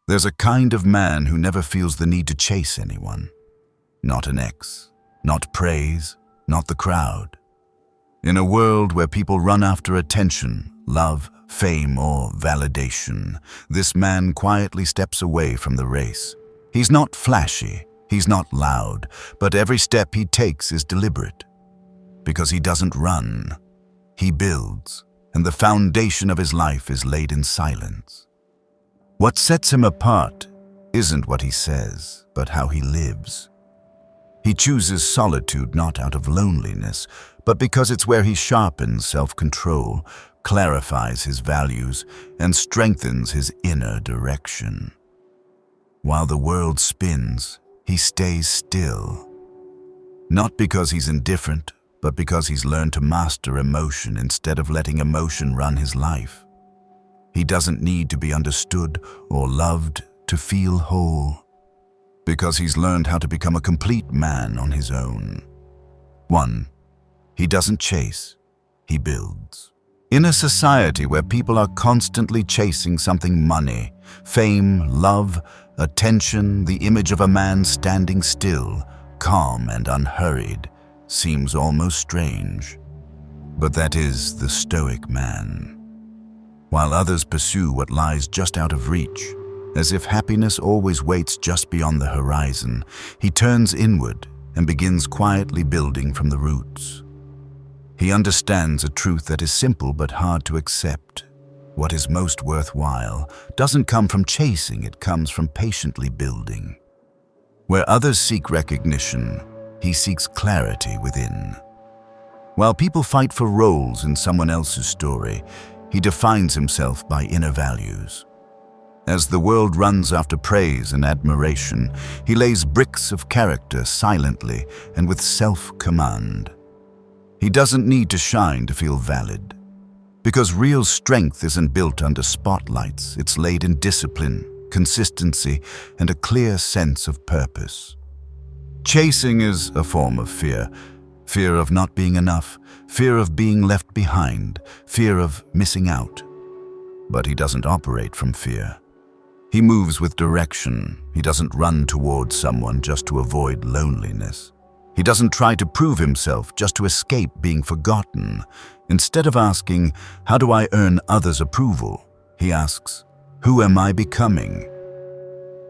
There's a kind of man who never feels the need to chase anyone. Not an ex, not praise, not the crowd. In a world where people run after attention, love, fame, or validation, this man quietly steps away from the race. He's not flashy, he's not loud, but every step he takes is deliberate. Because he doesn't run, he builds, and the foundation of his life is laid in silence. What sets him apart isn't what he says, but how he lives. He chooses solitude not out of loneliness, but because it's where he sharpens self-control, clarifies his values, and strengthens his inner direction. While the world spins, he stays still. Not because he's indifferent, but because he's learned to master emotion instead of letting emotion run his life. He doesn't need to be understood or loved to feel whole, because he's learned how to become a complete man on his own. 1. He doesn't chase, he builds. In a society where people are constantly chasing something: money, fame, love, attention, the image of a man standing still, calm and unhurried, seems almost strange. But that is the Stoic man. While others pursue what lies just out of reach, as if happiness always waits just beyond the horizon, he turns inward and begins quietly building from the roots. He understands a truth that is simple but hard to accept. What is most worthwhile doesn't come from chasing, it comes from patiently building. Where others seek recognition, he seeks clarity within. While people fight for roles in someone else's story, he defines himself by inner values. As the world runs after praise and admiration, he lays bricks of character silently and with self-command. He doesn't need to shine to feel valid. Because real strength isn't built under spotlights, it's laid in discipline, consistency, and a clear sense of purpose. Chasing is a form of fear. Fear of not being enough, fear of being left behind, fear of missing out. But he doesn't operate from fear. He moves with direction. He doesn't run towards someone just to avoid loneliness. He doesn't try to prove himself just to escape being forgotten. Instead of asking, "How do I earn others' approval?" he asks, "Who am I becoming?"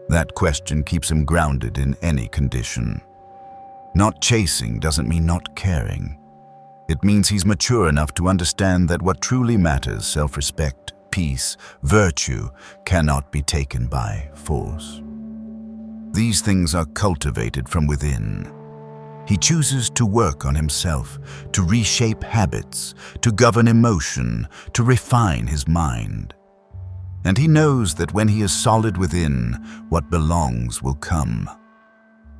That question keeps him grounded in any condition. Not chasing doesn't mean not caring. It means he's mature enough to understand that what truly matters, self-respect, peace, virtue, cannot be taken by force. These things are cultivated from within. He chooses to work on himself, to reshape habits, to govern emotion, to refine his mind. And he knows that when he is solid within, what belongs will come.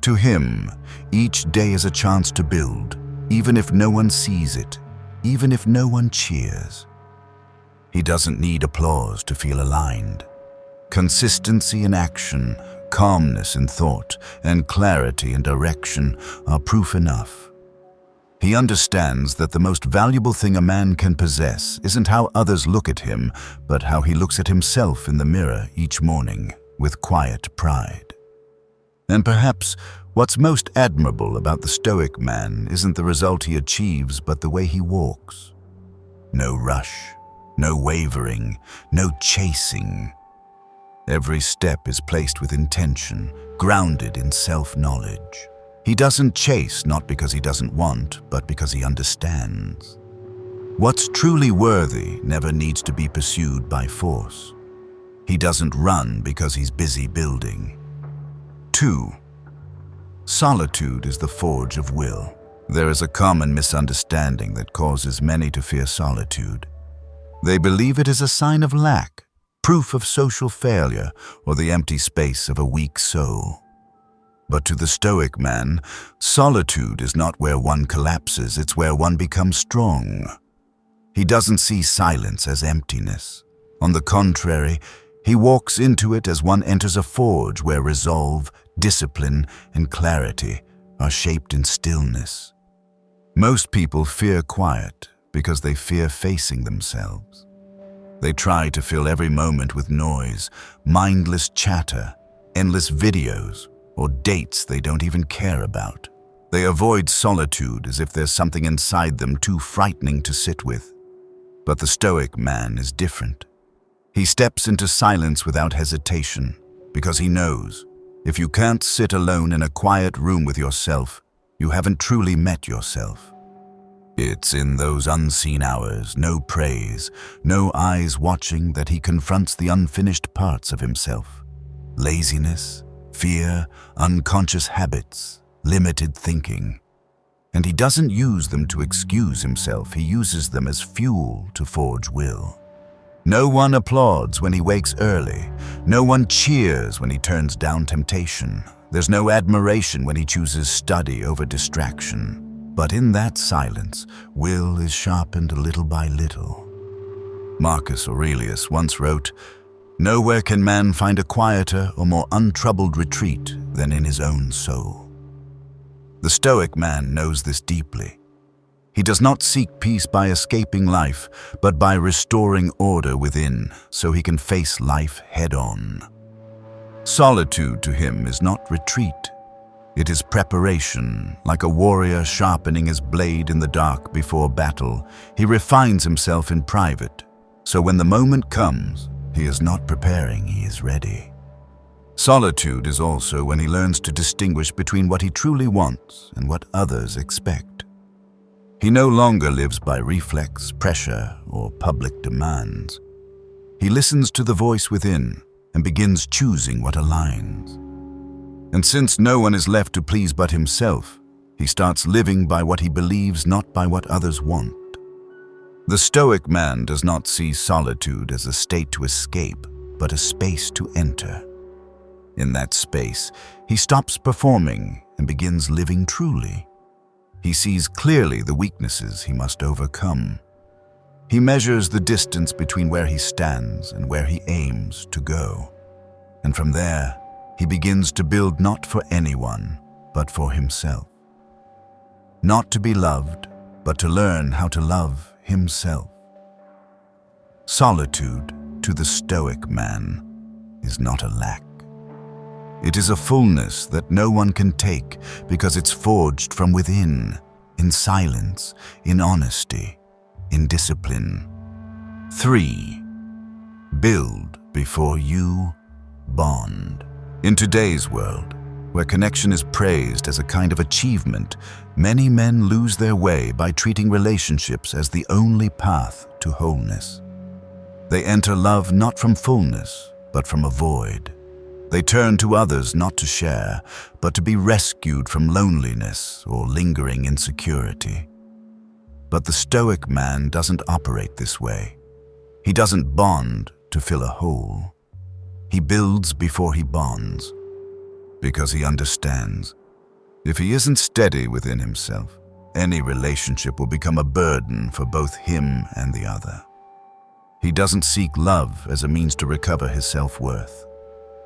To him, each day is a chance to build, even if no one sees it, even if no one cheers. He doesn't need applause to feel aligned. Consistency in action, calmness in thought, and clarity in direction are proof enough. He understands that the most valuable thing a man can possess isn't how others look at him, but how he looks at himself in the mirror each morning with quiet pride. And perhaps what's most admirable about the Stoic man isn't the result he achieves, but the way he walks. No rush, no wavering, no chasing. Every step is placed with intention, grounded in self-knowledge. He doesn't chase not because he doesn't want, but because he understands. What's truly worthy never needs to be pursued by force. He doesn't run because he's busy building. 2. Solitude is the forge of will. There is a common misunderstanding that causes many to fear solitude. They believe it is a sign of lack, proof of social failure, or the empty space of a weak soul. But to the Stoic man, solitude is not where one collapses, it's where one becomes strong. He doesn't see silence as emptiness. On the contrary, he walks into it as one enters a forge where resolve, discipline, and clarity are shaped in stillness. Most people fear quiet because they fear facing themselves. They try to fill every moment with noise, mindless chatter, endless videos, or dates they don't even care about. They avoid solitude as if there's something inside them too frightening to sit with. But the Stoic man is different. He steps into silence without hesitation, because he knows, if you can't sit alone in a quiet room with yourself, you haven't truly met yourself. It's in those unseen hours, no praise, no eyes watching, that he confronts the unfinished parts of himself. Laziness, fear, unconscious habits, limited thinking. And he doesn't use them to excuse himself, he uses them as fuel to forge will. No one applauds when he wakes early. No one cheers when he turns down temptation. There's no admiration when he chooses study over distraction. But in that silence, will is sharpened little by little. Marcus Aurelius once wrote, "Nowhere can man find a quieter or more untroubled retreat than in his own soul." The Stoic man knows this deeply. He does not seek peace by escaping life, but by restoring order within, so he can face life head-on. Solitude to him is not retreat. It is preparation. Like a warrior sharpening his blade in the dark before battle, he refines himself in private, so when the moment comes, he is not preparing, he is ready. Solitude is also when he learns to distinguish between what he truly wants and what others expect. He no longer lives by reflex, pressure, or public demands. He listens to the voice within and begins choosing what aligns. And since no one is left to please but himself, he starts living by what he believes, not by what others want. The Stoic man does not see solitude as a state to escape, but a space to enter. In that space, he stops performing and begins living truly. He sees clearly the weaknesses he must overcome. He measures the distance between where he stands and where he aims to go. And from there, he begins to build not for anyone, but for himself. Not to be loved, but to learn how to love himself. Solitude, to the Stoic man, is not a lack. It is a fullness that no one can take because it's forged from within, in silence, in honesty, in discipline. 3. Build before you bond. In today's world, where connection is praised as a kind of achievement, many men lose their way by treating relationships as the only path to wholeness. They enter love not from fullness, but from a void. They turn to others not to share, but to be rescued from loneliness or lingering insecurity. But the Stoic man doesn't operate this way. He doesn't bond to fill a hole. He builds before he bonds, because he understands, if he isn't steady within himself, any relationship will become a burden for both him and the other. He doesn't seek love as a means to recover his self-worth,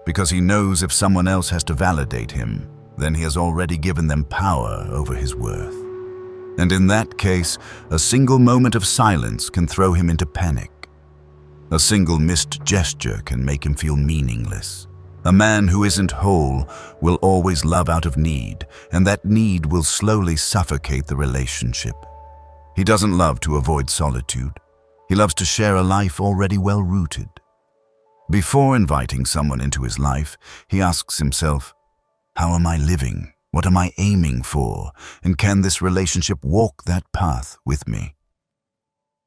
because he knows if someone else has to validate him, then he has already given them power over his worth. And in that case, a single moment of silence can throw him into panic. A single missed gesture can make him feel meaningless. A man who isn't whole will always love out of need, and that need will slowly suffocate the relationship. He doesn't love to avoid solitude. He loves to share a life already well-rooted. Before inviting someone into his life, he asks himself, how am I living? What am I aiming for? And can this relationship walk that path with me?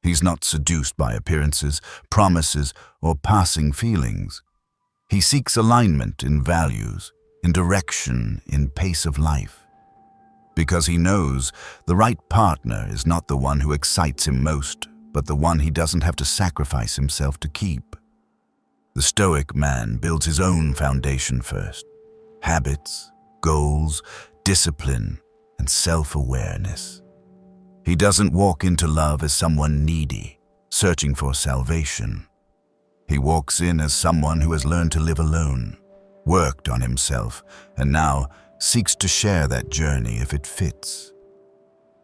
He's not seduced by appearances, promises, or passing feelings. He seeks alignment in values, in direction, in pace of life. Because he knows the right partner is not the one who excites him most, but the one he doesn't have to sacrifice himself to keep. The Stoic man builds his own foundation first. Habits, goals, discipline, and self-awareness. He doesn't walk into love as someone needy, searching for salvation. He walks in as someone who has learned to live alone, worked on himself, and now seeks to share that journey if it fits.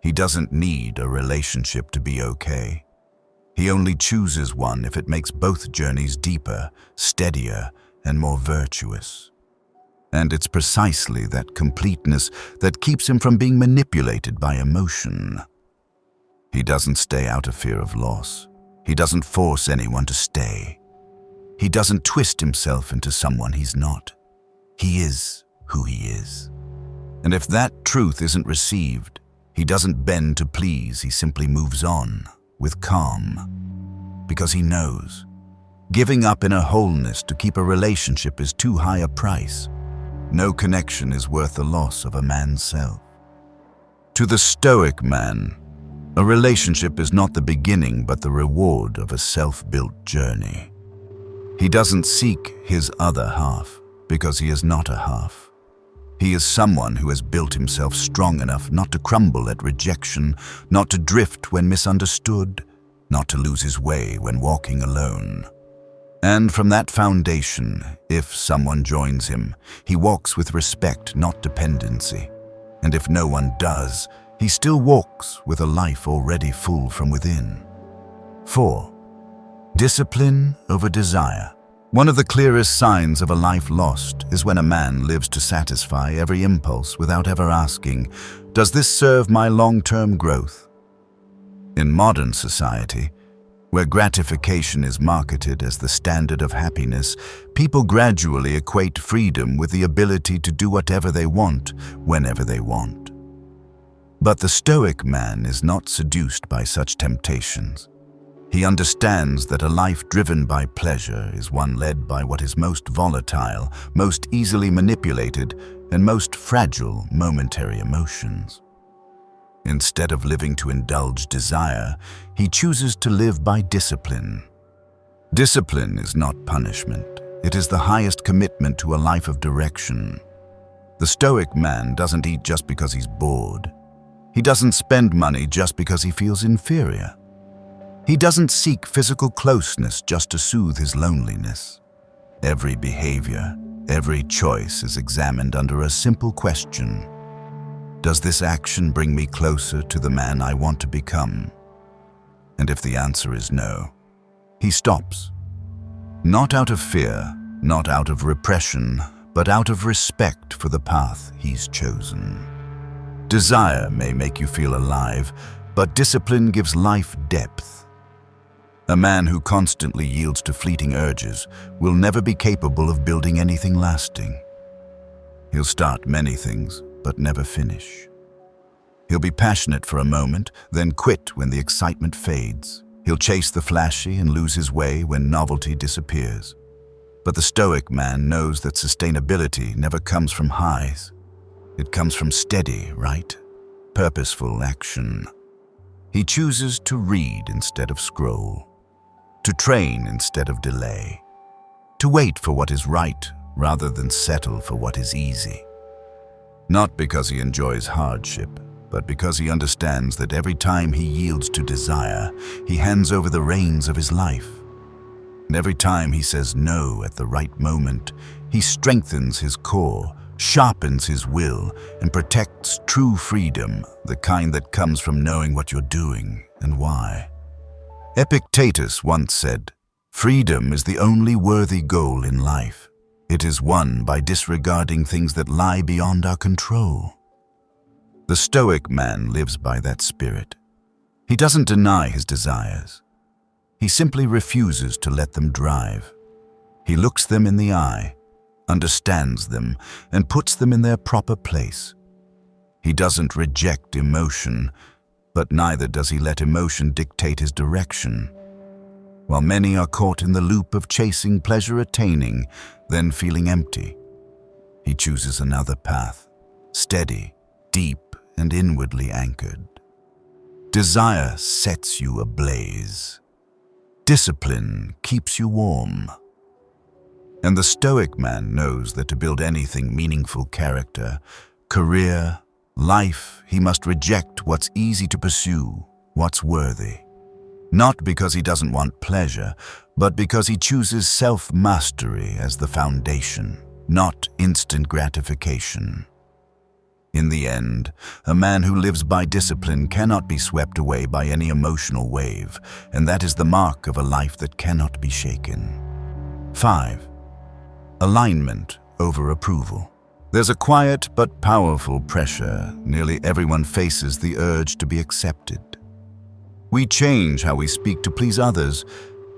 He doesn't need a relationship to be okay. He only chooses one if it makes both journeys deeper, steadier, and more virtuous. And it's precisely that completeness that keeps him from being manipulated by emotion. He doesn't stay out of fear of loss. He doesn't force anyone to stay. He doesn't twist himself into someone he's not. He is who he is. And if that truth isn't received, he doesn't bend to please, he simply moves on with calm. Because he knows, giving up inner wholeness to keep a relationship is too high a price. No connection is worth the loss of a man's self. To the Stoic man, a relationship is not the beginning but the reward of a self-built journey. He doesn't seek his other half because he is not a half. He is someone who has built himself strong enough not to crumble at rejection, not to drift when misunderstood, not to lose his way when walking alone. And from that foundation, if someone joins him, he walks with respect, not dependency. And if no one does, he still walks with a life already full from within. 4. Discipline over desire. One of the clearest signs of a life lost is when a man lives to satisfy every impulse without ever asking, does this serve my long-term growth? In modern society, where gratification is marketed as the standard of happiness, people gradually equate freedom with the ability to do whatever they want, whenever they want. But the Stoic man is not seduced by such temptations. He understands that a life driven by pleasure is one led by what is most volatile, most easily manipulated, and most fragile momentary emotions. Instead of living to indulge desire, he chooses to live by discipline. Discipline is not punishment. It is the highest commitment to a life of direction. The Stoic man doesn't eat just because he's bored. He doesn't spend money just because he feels inferior. He doesn't seek physical closeness just to soothe his loneliness. Every behavior, every choice is examined under a simple question. Does this action bring me closer to the man I want to become? And if the answer is no, he stops. Not out of fear, not out of repression, but out of respect for the path he's chosen. Desire may make you feel alive, but discipline gives life depth. A man who constantly yields to fleeting urges will never be capable of building anything lasting. He'll start many things, but never finish. He'll be passionate for a moment, then quit when the excitement fades. He'll chase the flashy and lose his way when novelty disappears. But the Stoic man knows that sustainability never comes from highs. It comes from steady, purposeful action. He chooses to read instead of scroll, to train instead of delay, to wait for what is right rather than settle for what is easy. Not because he enjoys hardship, but because he understands that every time he yields to desire, he hands over the reins of his life. And every time he says no at the right moment, he strengthens his core, sharpens his will, and protects true freedom, the kind that comes from knowing what you're doing and why. Epictetus once said, "Freedom is the only worthy goal in life. It is won by disregarding things that lie beyond our control." The Stoic man lives by that spirit. He doesn't deny his desires. He simply refuses to let them drive. He looks them in the eye, understands them, and puts them in their proper place. He doesn't reject emotion, but neither does he let emotion dictate his direction. While many are caught in the loop of chasing pleasure attaining, then feeling empty, he chooses another path, steady, deep, and inwardly anchored. Desire sets you ablaze. Discipline keeps you warm. And the Stoic man knows that to build anything meaningful character, career, life, he must reject what's easy to pursue, what's worthy. Not because he doesn't want pleasure, but because he chooses self-mastery as the foundation, not instant gratification. In the end, a man who lives by discipline cannot be swept away by any emotional wave, and that is the mark of a life that cannot be shaken. 5. Alignment over approval. There's a quiet but powerful pressure. Nearly everyone faces the urge to be accepted. We change how we speak to please others,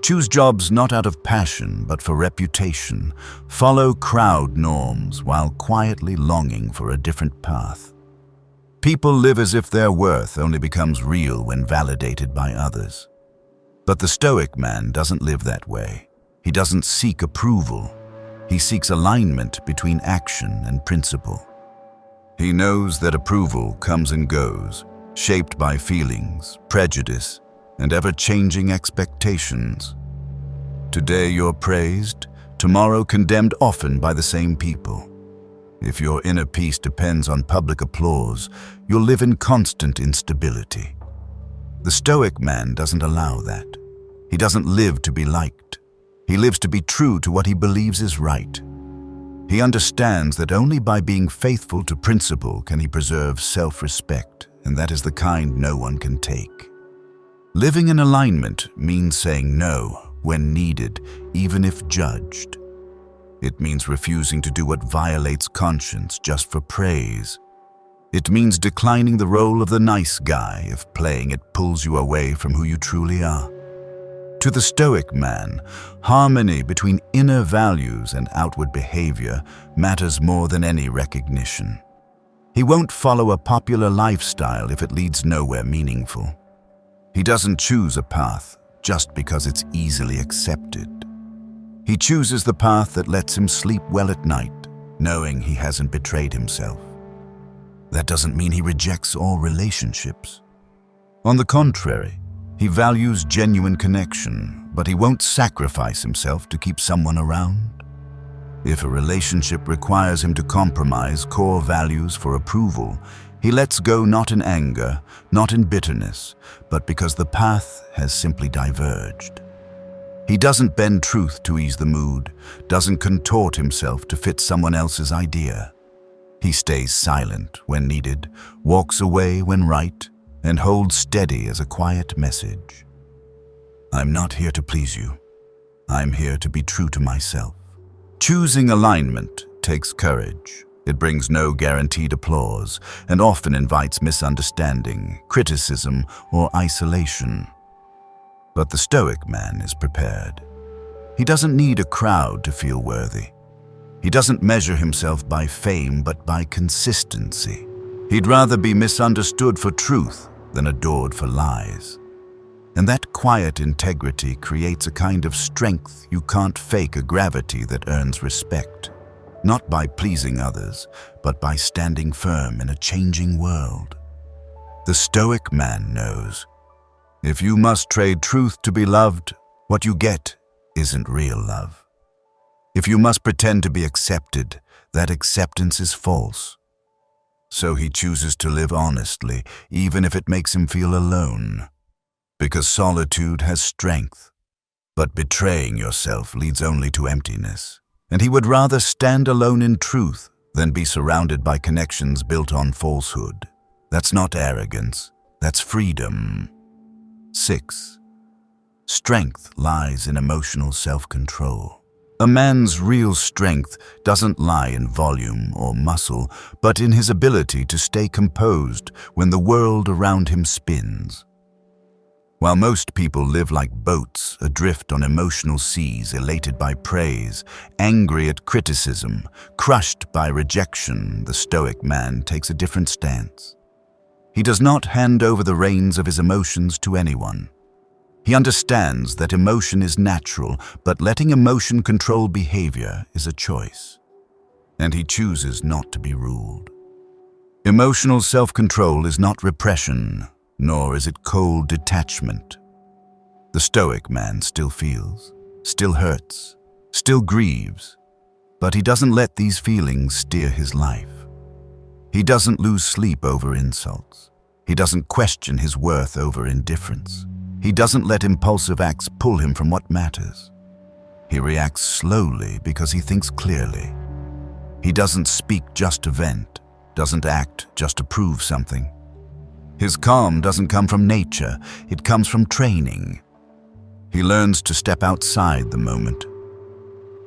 choose jobs not out of passion but for reputation, follow crowd norms while quietly longing for a different path. People live as if their worth only becomes real when validated by others. But the Stoic man doesn't live that way. He doesn't seek approval. He seeks alignment between action and principle. He knows that approval comes and goes, shaped by feelings, prejudice, and ever-changing expectations. Today you're praised, tomorrow condemned, often by the same people. If your inner peace depends on public applause, you'll live in constant instability. The Stoic man doesn't allow that. He doesn't live to be liked. He lives to be true to what he believes is right. He understands that only by being faithful to principle can he preserve self-respect, and that is the kind no one can take. Living in alignment means saying no when needed, even if judged. It means refusing to do what violates conscience just for praise. It means declining the role of the nice guy if playing it pulls you away from who you truly are. To the Stoic man, harmony between inner values and outward behavior matters more than any recognition. He won't follow a popular lifestyle if it leads nowhere meaningful. He doesn't choose a path just because it's easily accepted. He chooses the path that lets him sleep well at night, knowing he hasn't betrayed himself. That doesn't mean he rejects all relationships. On the contrary, he values genuine connection, but he won't sacrifice himself to keep someone around. If a relationship requires him to compromise core values for approval, he lets go not in anger, not in bitterness, but because the path has simply diverged. He doesn't bend truth to ease the mood, doesn't contort himself to fit someone else's idea. He stays silent when needed, walks away when right, and holds steady as a quiet message. I'm not here to please you. I'm here to be true to myself. Choosing alignment takes courage. It brings no guaranteed applause and often invites misunderstanding, criticism, or isolation. But the Stoic man is prepared. He doesn't need a crowd to feel worthy. He doesn't measure himself by fame but by consistency. He'd rather be misunderstood for truth than adored for lies. And that quiet integrity creates a kind of strength you can't fake, a gravity that earns respect, not by pleasing others, but by standing firm in a changing world. The Stoic man knows, if you must trade truth to be loved, what you get isn't real love. If you must pretend to be accepted, that acceptance is false. So he chooses to live honestly, even if it makes him feel alone. Because solitude has strength, but betraying yourself leads only to emptiness. And he would rather stand alone in truth than be surrounded by connections built on falsehood. That's not arrogance, that's freedom. 6. Strength lies in emotional self-control. A man's real strength doesn't lie in volume or muscle, but in his ability to stay composed when the world around him spins. While most people live like boats adrift on emotional seas, elated by praise, angry at criticism, crushed by rejection, the Stoic man takes a different stance. He does not hand over the reins of his emotions to anyone. He understands that emotion is natural, but letting emotion control behavior is a choice. And he chooses not to be ruled. Emotional self-control is not repression, nor is it cold detachment. The Stoic man still feels, still hurts, still grieves, but he doesn't let these feelings steer his life. He doesn't lose sleep over insults. He doesn't question his worth over indifference. He doesn't let impulsive acts pull him from what matters. He reacts slowly because he thinks clearly. He doesn't speak just to vent. doesn't act just to prove something. His calm doesn't come from nature, it comes from training. He learns to step outside the moment.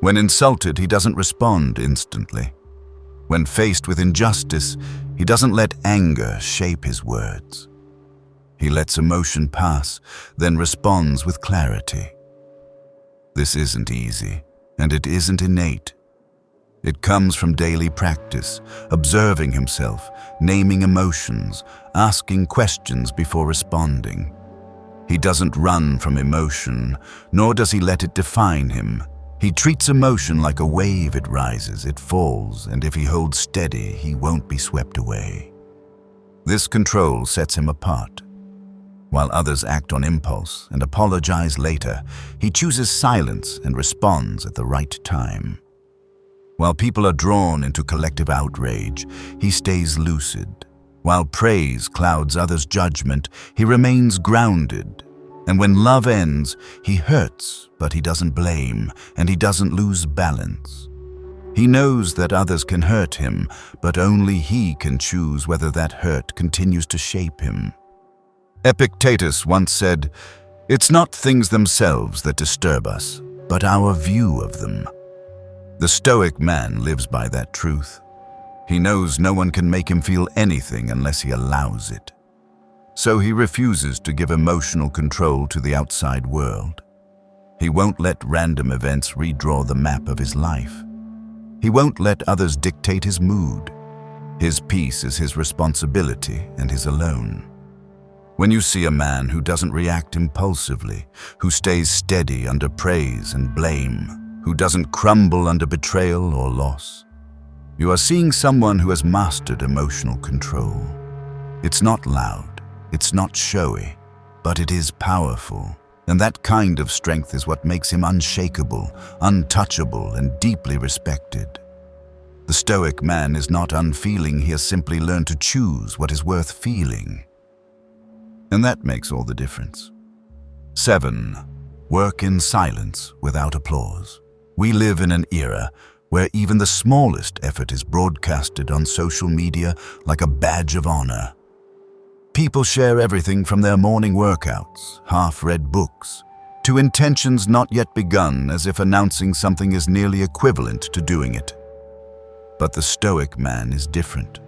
When insulted, he doesn't respond instantly. When faced with injustice, he doesn't let anger shape his words. He lets emotion pass, then responds with clarity. This isn't easy, and it isn't innate. It comes from daily practice, observing himself, naming emotions, asking questions before responding. He doesn't run from emotion, nor does he let it define him. He treats emotion like a wave. It rises, it falls, and if he holds steady, he won't be swept away. This control sets him apart. While others act on impulse and apologize later, he chooses silence and responds at the right time. While people are drawn into collective outrage, he stays lucid. While praise clouds others' judgment, he remains grounded. And when love ends, he hurts, but he doesn't blame, and he doesn't lose balance. He knows that others can hurt him, but only he can choose whether that hurt continues to shape him. Epictetus once said, "It's not things themselves that disturb us, but our view of them." The Stoic man lives by that truth. He knows no one can make him feel anything unless he allows it. So he refuses to give emotional control to the outside world. He won't let random events redraw the map of his life. He won't let others dictate his mood. His peace is his responsibility and his alone. When you see a man who doesn't react impulsively, who stays steady under praise and blame, who doesn't crumble under betrayal or loss, you are seeing someone who has mastered emotional control. It's not loud, it's not showy, but it is powerful. And that kind of strength is what makes him unshakable, untouchable, and deeply respected. The Stoic man is not unfeeling, he has simply learned to choose what is worth feeling. And that makes all the difference. 7. Work in silence without applause. We live in an era where even the smallest effort is broadcasted on social media like a badge of honor. People share everything from their morning workouts, half-read books, to intentions not yet begun, as if announcing something is nearly equivalent to doing it. But the Stoic man is different.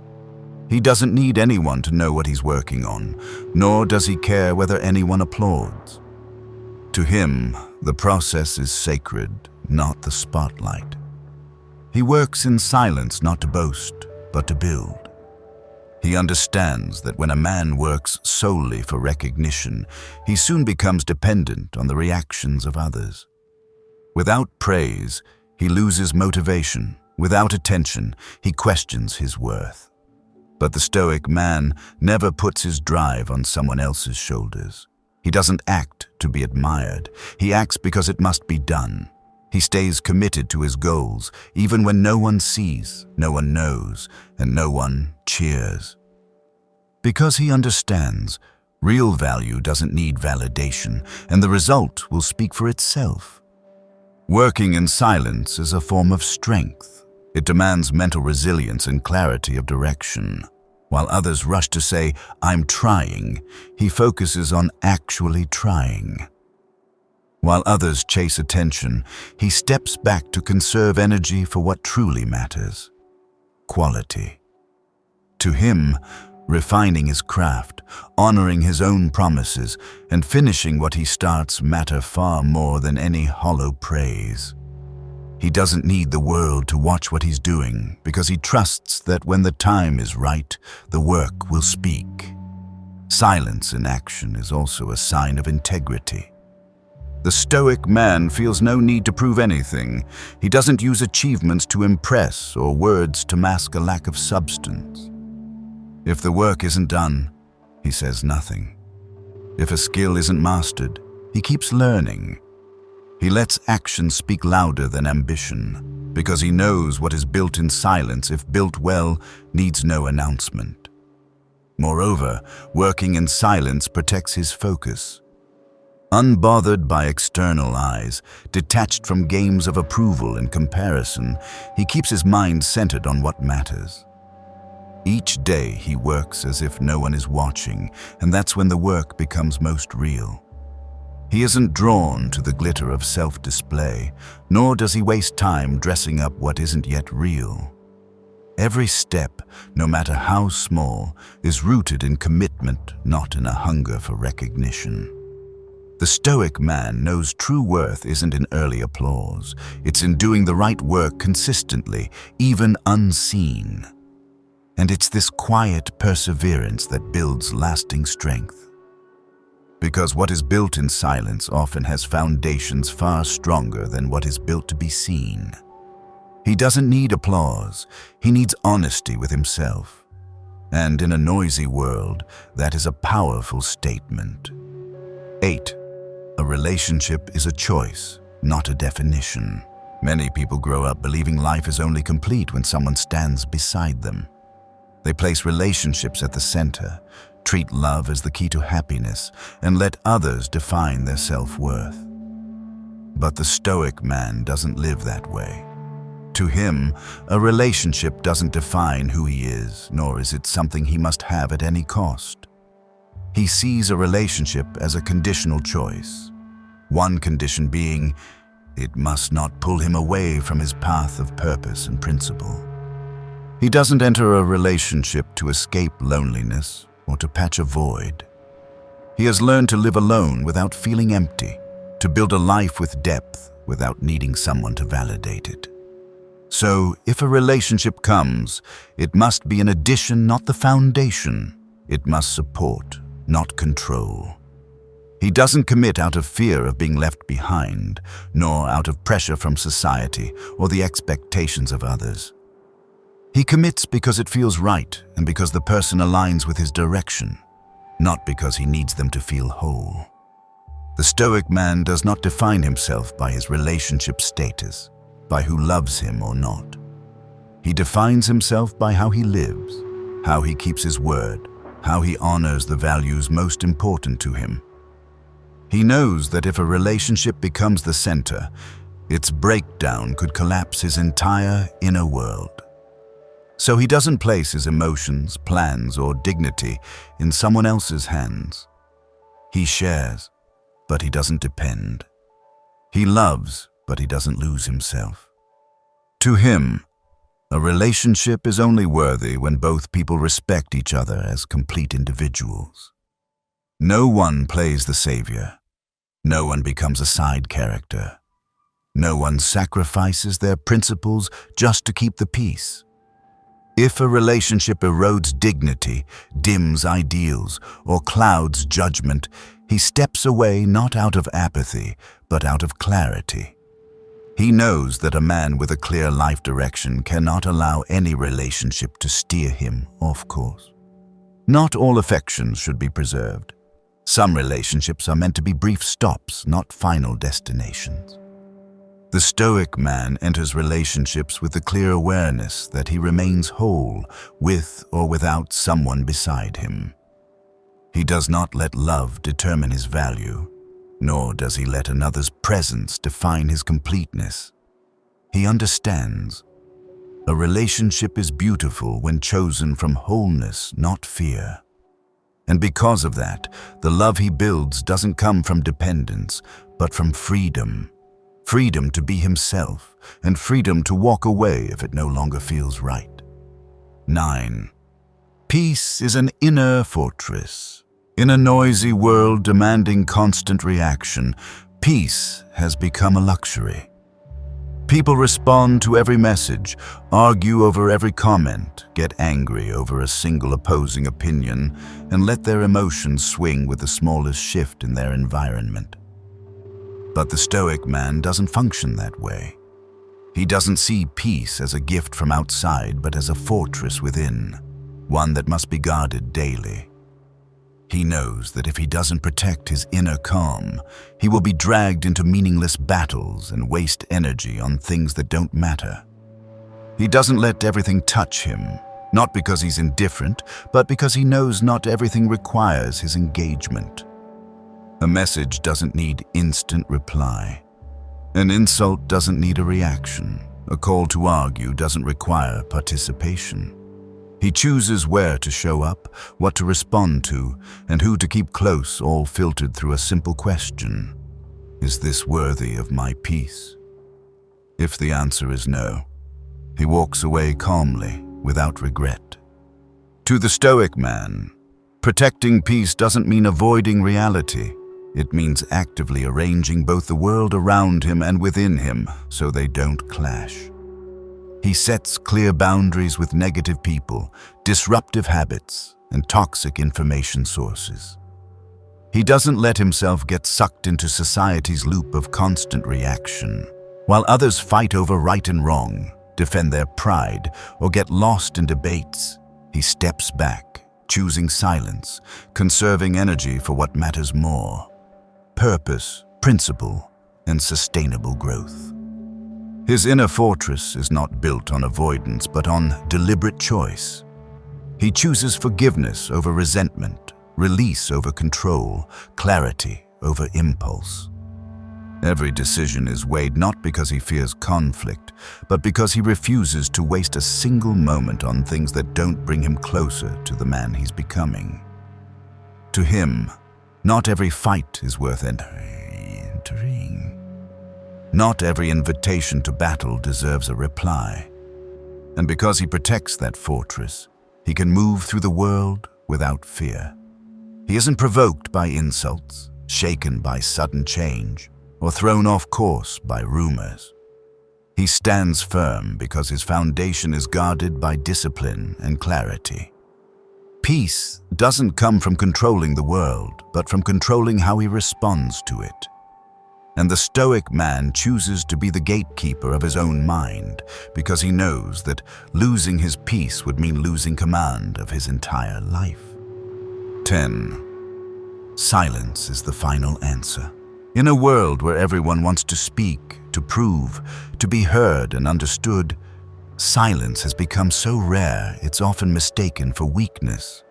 He doesn't need anyone to know what he's working on, nor does he care whether anyone applauds. To him, the process is sacred, not the spotlight. He works in silence not to boast, but to build. He understands that when a man works solely for recognition, he soon becomes dependent on the reactions of others. Without praise, he loses motivation. Without attention, he questions his worth. But the Stoic man never puts his drive on someone else's shoulders. He doesn't act to be admired. He acts because it must be done. He stays committed to his goals, even when no one sees, no one knows, and no one cheers. Because he understands, real value doesn't need validation, and the result will speak for itself. Working in silence is a form of strength. It demands mental resilience and clarity of direction. While others rush to say, "I'm trying," he focuses on actually trying. While others chase attention, he steps back to conserve energy for what truly matters: quality. To him, refining his craft, honoring his own promises, and finishing what he starts matter far more than any hollow praise. He doesn't need the world to watch what he's doing, because he trusts that when the time is right, the work will speak. Silence in action is also a sign of integrity. The Stoic man feels no need to prove anything. He doesn't use achievements to impress or words to mask a lack of substance. If the work isn't done, he says nothing. If a skill isn't mastered, he keeps learning. He lets action speak louder than ambition, because he knows what is built in silence, if built well, needs no announcement. Moreover, working in silence protects his focus. Unbothered by external eyes, detached from games of approval and comparison, he keeps his mind centered on what matters. Each day he works as if no one is watching, and that's when the work becomes most real. He isn't drawn to the glitter of self-display, nor does he waste time dressing up what isn't yet real. Every step, no matter how small, is rooted in commitment, not in a hunger for recognition. The Stoic man knows true worth isn't in early applause. It's in doing the right work consistently, even unseen. And it's this quiet perseverance that builds lasting strength. Because what is built in silence often has foundations far stronger than what is built to be seen. He doesn't need applause, he needs honesty with himself. And in a noisy world, that is a powerful statement. 8. A relationship is a choice, not a definition. Many people grow up believing life is only complete when someone stands beside them. They place relationships at the center, treat love as the key to happiness, and let others define their self-worth. But the Stoic man doesn't live that way. To him, a relationship doesn't define who he is, nor is it something he must have at any cost. He sees a relationship as a conditional choice. One condition being, it must not pull him away from his path of purpose and principle. He doesn't enter a relationship to escape loneliness or to patch a void. He has learned to live alone without feeling empty, to build a life with depth without needing someone to validate it. So, if a relationship comes, it must be an addition, not the foundation. It must support, not control. He doesn't commit out of fear of being left behind, nor out of pressure from society or the expectations of others. He commits because it feels right and because the person aligns with his direction, not because he needs them to feel whole. The Stoic man does not define himself by his relationship status, by who loves him or not. He defines himself by how he lives, how he keeps his word, how he honors the values most important to him. He knows that if a relationship becomes the center, its breakdown could collapse his entire inner world. So he doesn't place his emotions, plans, or dignity in someone else's hands. He shares, but he doesn't depend. He loves, but he doesn't lose himself. To him, a relationship is only worthy when both people respect each other as complete individuals. No one plays the savior. No one becomes a side character. No one sacrifices their principles just to keep the peace. If a relationship erodes dignity, dims ideals, or clouds judgment, he steps away not out of apathy, but out of clarity. He knows that a man with a clear life direction cannot allow any relationship to steer him off course. Not all affections should be preserved. Some relationships are meant to be brief stops, not final destinations. The Stoic man enters relationships with the clear awareness that he remains whole with or without someone beside him. He does not let love determine his value, nor does he let another's presence define his completeness. He understands. A relationship is beautiful when chosen from wholeness, not fear. And because of that, the love he builds doesn't come from dependence, but from freedom. Freedom to be himself, and freedom to walk away if it no longer feels right. 9. Peace is an inner fortress. In a noisy world demanding constant reaction, peace has become a luxury. People respond to every message, argue over every comment, get angry over a single opposing opinion, and let their emotions swing with the smallest shift in their environment. But the Stoic man doesn't function that way. He doesn't see peace as a gift from outside, but as a fortress within, one that must be guarded daily. He knows that if he doesn't protect his inner calm, he will be dragged into meaningless battles and waste energy on things that don't matter. He doesn't let everything touch him, not because he's indifferent, but because he knows not everything requires his engagement. A message doesn't need instant reply. An insult doesn't need a reaction. A call to argue doesn't require participation. He chooses where to show up, what to respond to, and who to keep close, all filtered through a simple question: is this worthy of my peace? If the answer is no, he walks away calmly, without regret. To the Stoic man, protecting peace doesn't mean avoiding reality. It means actively arranging both the world around him and within him so they don't clash. He sets clear boundaries with negative people, disruptive habits, and toxic information sources. He doesn't let himself get sucked into society's loop of constant reaction. While others fight over right and wrong, defend their pride, or get lost in debates, he steps back, choosing silence, conserving energy for what matters more: purpose, principle, and sustainable growth. His inner fortress is not built on avoidance, but on deliberate choice. He chooses forgiveness over resentment, release over control, clarity over impulse. Every decision is weighed not because he fears conflict, but because he refuses to waste a single moment on things that don't bring him closer to the man he's becoming. To him, not every fight is worth entering. Not every invitation to battle deserves a reply. And because he protects that fortress, he can move through the world without fear. He isn't provoked by insults, shaken by sudden change, or thrown off course by rumors. He stands firm because his foundation is guarded by discipline and clarity. Peace doesn't come from controlling the world, but from controlling how he responds to it. And the Stoic man chooses to be the gatekeeper of his own mind because he knows that losing his peace would mean losing command of his entire life. 10. Silence is the final answer. In a world where everyone wants to speak, to prove, to be heard and understood, silence has become so rare it's often mistaken for weakness.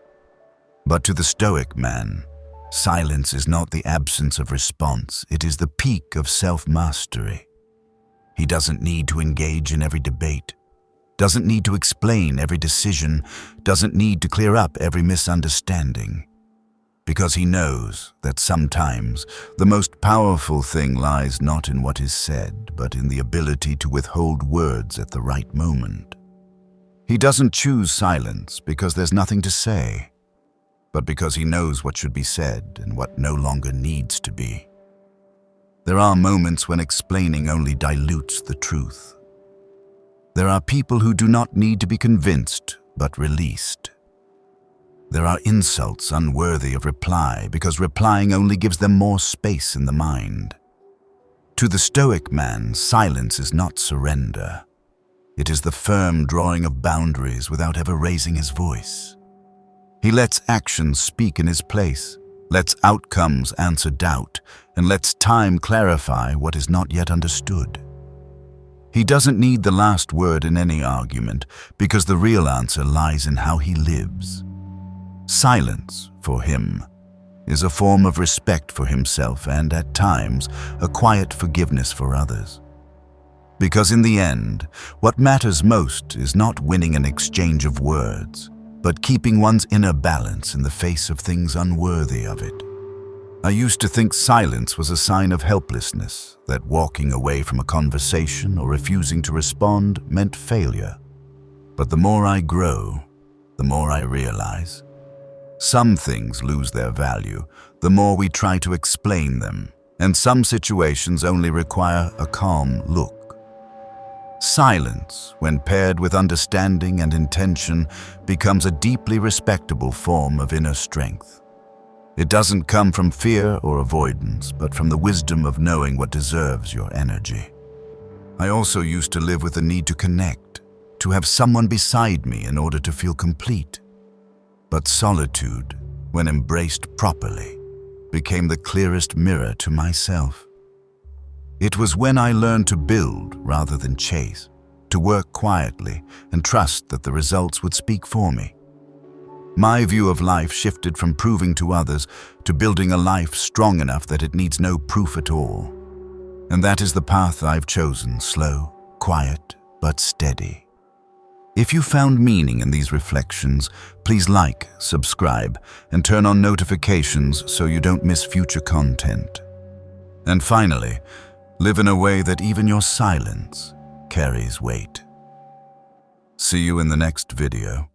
But to the Stoic man, silence is not the absence of response, it is the peak of self-mastery. He doesn't need to engage in every debate, doesn't need to explain every decision, doesn't need to clear up every misunderstanding. Because he knows that sometimes the most powerful thing lies not in what is said, but in the ability to withhold words at the right moment. He doesn't choose silence because there's nothing to say, but because he knows what should be said and what no longer needs to be. There are moments when explaining only dilutes the truth. There are people who do not need to be convinced, but released. There are insults unworthy of reply because replying only gives them more space in the mind. To the Stoic man, silence is not surrender. It is the firm drawing of boundaries without ever raising his voice. He lets actions speak in his place, lets outcomes answer doubt, and lets time clarify what is not yet understood. He doesn't need the last word in any argument because the real answer lies in how he lives. Silence, for him, is a form of respect for himself and, at times, a quiet forgiveness for others. Because in the end, what matters most is not winning an exchange of words, but keeping one's inner balance in the face of things unworthy of it. I used to think silence was a sign of helplessness, that walking away from a conversation or refusing to respond meant failure. But the more I grow, the more I realize some things lose their value the more we try to explain them, and some situations only require a calm look. Silence, when paired with understanding and intention, becomes a deeply respectable form of inner strength. It doesn't come from fear or avoidance, but from the wisdom of knowing what deserves your energy. I also used to live with the need to connect, to have someone beside me in order to feel complete. But solitude, when embraced properly, became the clearest mirror to myself. It was when I learned to build rather than chase, to work quietly and trust that the results would speak for me. My view of life shifted from proving to others to building a life strong enough that it needs no proof at all. And that is the path I've chosen, slow, quiet, but steady. If you found meaning in these reflections, please like, subscribe, and turn on notifications so you don't miss future content. And finally, live in a way that even your silence carries weight. See you in the next video.